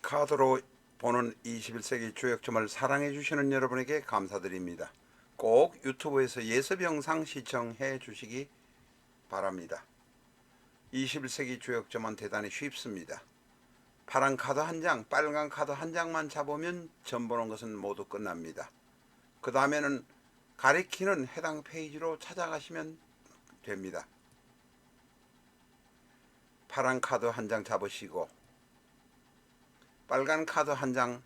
카드로 보는 21세기 주역점을 사랑해 주시는 여러분에게 감사드립니다. 꼭 유튜브에서 예습 영상 시청해 주시기 바랍니다. 21세기 주역점은 대단히 쉽습니다. 파란 카드 한 장, 빨간 카드 한 장만 잡으면 점 보는 것은 모두 끝납니다. 그 다음에는 가리키는 해당 페이지로 찾아가시면 됩니다. 파란 카드 한 장 잡으시고 빨간 카드 한 장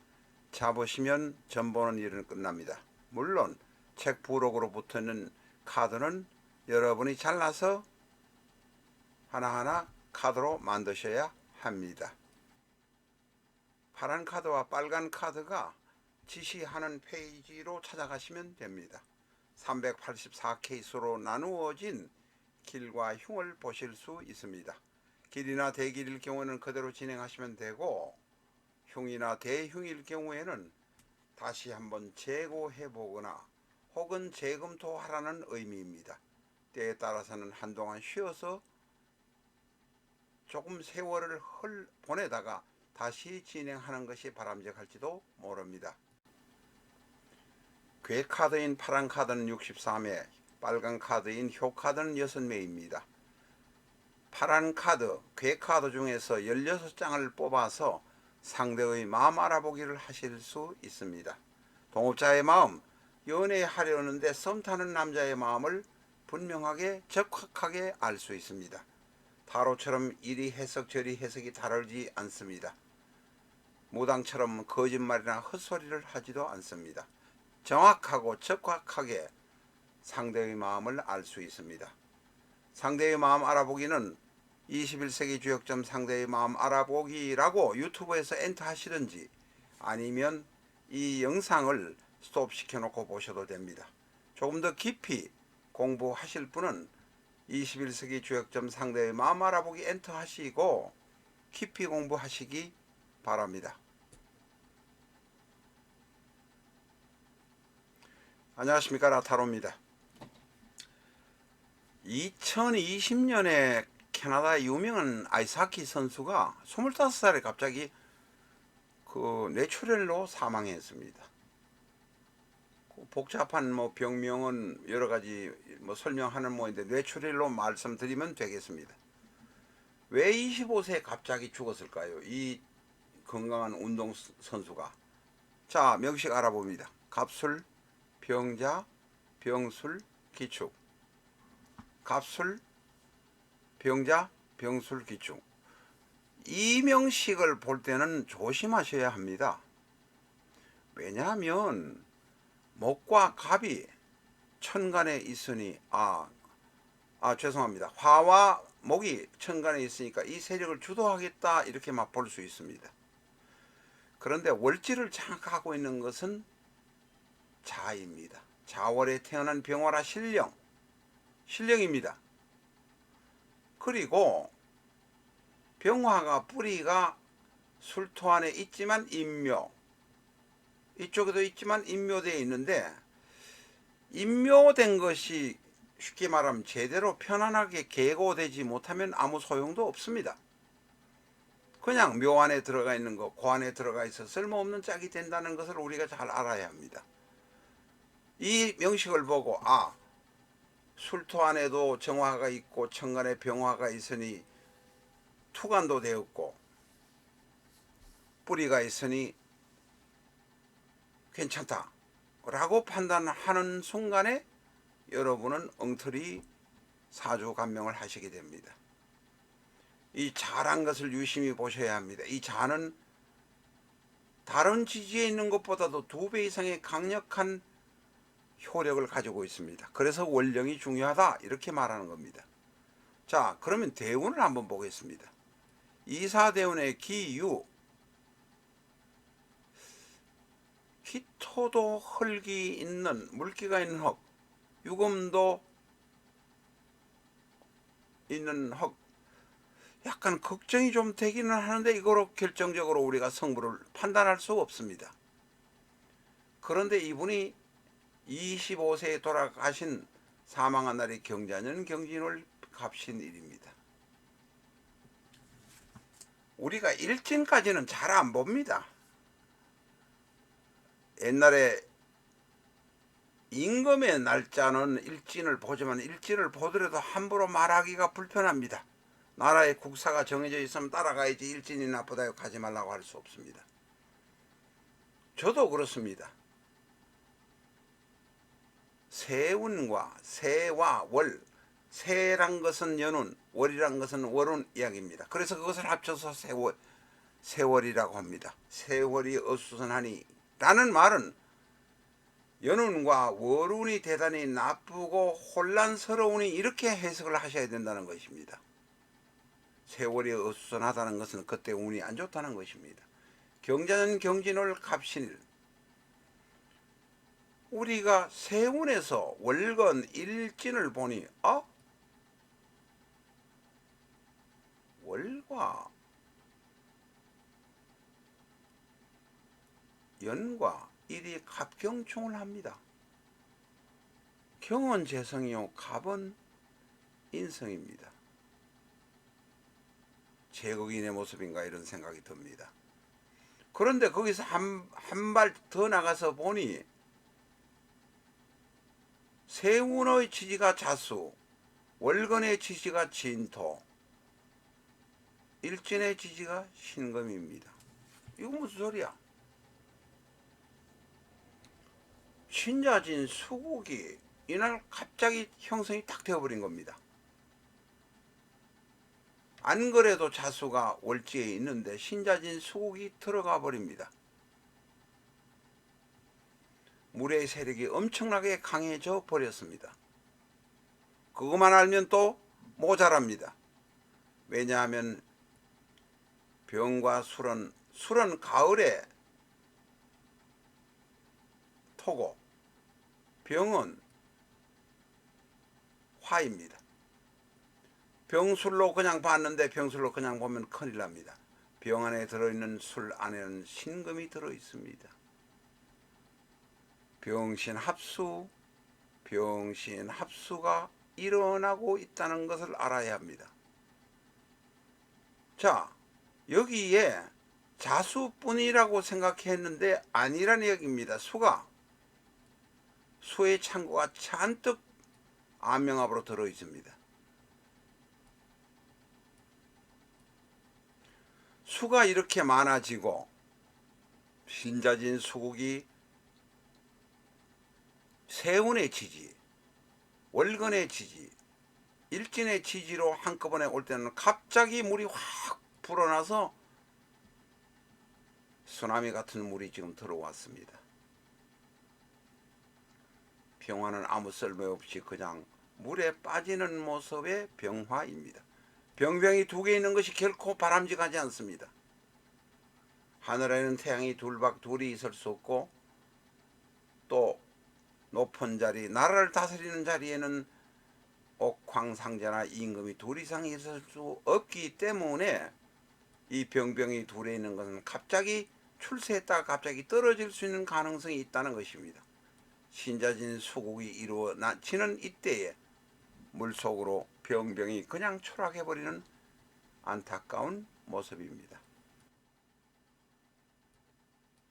잡으시면 점 보는 일은 끝납니다. 물론 책 부록으로 붙어있는 카드는 여러분이 잘라서 하나하나 카드로 만드셔야 합니다. 파란 카드와 빨간 카드가 지시하는 페이지로 찾아가시면 됩니다. 384케이스로 나누어진 길과 흉을 보실 수 있습니다. 길이나 대길일 경우에는 그대로 진행하시면 되고, 흉이나 대흉일 경우에는 다시 한번 재고해 보거나 혹은 재검토하라는 의미입니다. 때에 따라서는 한동안 쉬어서 조금 세월을 보내다가 다시 진행하는 것이 바람직할지도 모릅니다. 괴카드인 파란 카드는 63회, 빨간 카드인 효카드는 6매입니다. 파란 카드, 괴카드 중에서 16장을 뽑아서 상대의 마음 알아보기를 하실 수 있습니다. 동업자의 마음, 연애하려는데 썸 타는 남자의 마음을 분명하게 적확하게 알 수 있습니다. 타로처럼 이리 해석 저리 해석이 다르지 않습니다. 무당처럼 거짓말이나 헛소리를 하지도 않습니다. 정확하고 적확하게 상대의 마음을 알 수 있습니다. 상대의 마음 알아보기는 21세기 주역점 상대의 마음 알아보기라고 유튜브에서 엔터 하시든지 아니면 이 영상을 스톱 시켜놓고 보셔도 됩니다. 조금 더 깊이 공부하실 분은 21세기 주역점 상대의 마음 알아보기 엔터 하시고 깊이 공부하시기 바랍니다. 안녕하십니까, 라타로입니다. 2020년에 캐나다 유명한 아이스하키 선수가 25살에 갑자기 그 뇌출혈로 사망했습니다. 복잡한 병명은 여러 가지 설명하는 모인데 뇌출혈로 말씀드리면 되겠습니다. 왜 25세에 갑자기 죽었을까요? 이 건강한 운동 선수가. 자, 명식 알아봅니다. 갑술, 병자, 병술, 기축. 갑술, 병자, 병술, 기축. 이 명식을 볼 때는 조심하셔야 합니다. 왜냐하면 목과 갑이 천간에 있으니 죄송합니다. 화와 목이 천간에 있으니까 이 세력을 주도하겠다 이렇게 막 볼 수 있습니다. 그런데 월지를 장악하고 있는 것은 자입니다. 자월에 태어난 병화라 신령입니다. 그리고 병화가 뿌리가 술토 안에 있지만 인묘, 이쪽에도 있지만 인묘되어 있는데, 인묘된 것이 쉽게 말하면 제대로 편안하게 계고되지 못하면 아무 소용도 없습니다. 그냥 묘 안에 들어가 있는 거, 고 안에 들어가 있어 쓸모없는 짝이 된다는 것을 우리가 잘 알아야 합니다. 이 명식을 보고 술토 안에도 정화가 있고 천간에 병화가 있으니 투간도 되었고 뿌리가 있으니 괜찮다 라고 판단하는 순간에 여러분은 엉터리 사주감명을 하시게 됩니다. 이 자란 것을 유심히 보셔야 합니다. 이 자는 다른 지지에 있는 것보다도 2배 이상의 강력한 효력을 가지고 있습니다. 그래서 원령이 중요하다 이렇게 말하는 겁니다. 자, 그러면 대운을 한번 보겠습니다. 이사대운의 기유, 기토도 흙이 있는, 물기가 있는 흙, 유금도 있는 흙, 약간 걱정이 좀 되기는 하는데 이거로 결정적으로 우리가 성부를 판단할 수 없습니다. 그런데 이분이 25세에 돌아가신 사망한 날이 경자년 경진월 갑신일입니다. 우리가 일진까지는 잘 안 봅니다. 옛날에 임금의 날짜는 일진을 보지만 일진을 보더라도 함부로 말하기가 불편합니다. 나라의 국사가 정해져 있으면 따라가야지 일진이 나쁘다 하지 말라고 할 수 없습니다. 저도 그렇습니다. 세운과 세와 월, 세란 것은 연운, 월이란 것은 월운 이야기입니다. 그래서 그것을 합쳐서 세월이라고 합니다. 세월이 어수선하니 라는 말은 연운과 월운이 대단히 나쁘고 혼란스러우니 이렇게 해석을 하셔야 된다는 것입니다. 세월이 어수선하다는 것은 그때 운이 안 좋다는 것입니다. 경자는 경진월 갑신일. 우리가 세운에서 월건 일진을 보니 월과 연과 일이 갑경충을 합니다. 경은 재성이요 갑은 인성입니다. 제국인의 모습인가 이런 생각이 듭니다. 그런데 거기서 한 발 더 나가서 보니 세운의 지지가 자수, 월건의 지지가 진토, 일진의 지지가 신금입니다. 이거 무슨 소리야? 신자진 수국이 이날 갑자기 형성이 딱 되어버린 겁니다. 안 그래도 자수가 월지에 있는데 신자진 수국이 들어가 버립니다. 물의 세력이 엄청나게 강해져 버렸습니다. 그것만 알면 또 모자랍니다. 왜냐하면 병과 술은 가을에 토고 병은 화입니다. 병술로 그냥 봤는데 병술로 그냥 보면 큰일 납니다. 병 안에 들어있는 술 안에는 신금이 들어있습니다. 병신합수가 일어나고 있다는 것을 알아야 합니다. 자, 여기에 자수뿐이라고 생각했는데 아니란 얘기입니다. 수의 창고가 잔뜩 안명합으로 들어있습니다. 수가 이렇게 많아지고 신자진 수국이 세운의 지지, 월건의 지지, 일진의 지지로 한꺼번에 올 때는 갑자기 물이 확 불어나서 쓰나미 같은 물이 지금 들어왔습니다. 병화는 아무 쓸모없이 그냥 물에 빠지는 모습의 병화입니다. 병병이 두 개 있는 것이 결코 바람직하지 않습니다. 하늘에는 태양이 둘이 있을 수 없고 또 높은 자리, 나라를 다스리는 자리에는 옥황상제나 임금이 둘 이상 있을 수 없기 때문에 이 병병이 둘에 있는 것은 갑자기 출세했다가 갑자기 떨어질 수 있는 가능성이 있다는 것입니다. 신자진 수국이 이루어지는 이때에 물속으로 병병이 그냥 추락해버리는 안타까운 모습입니다.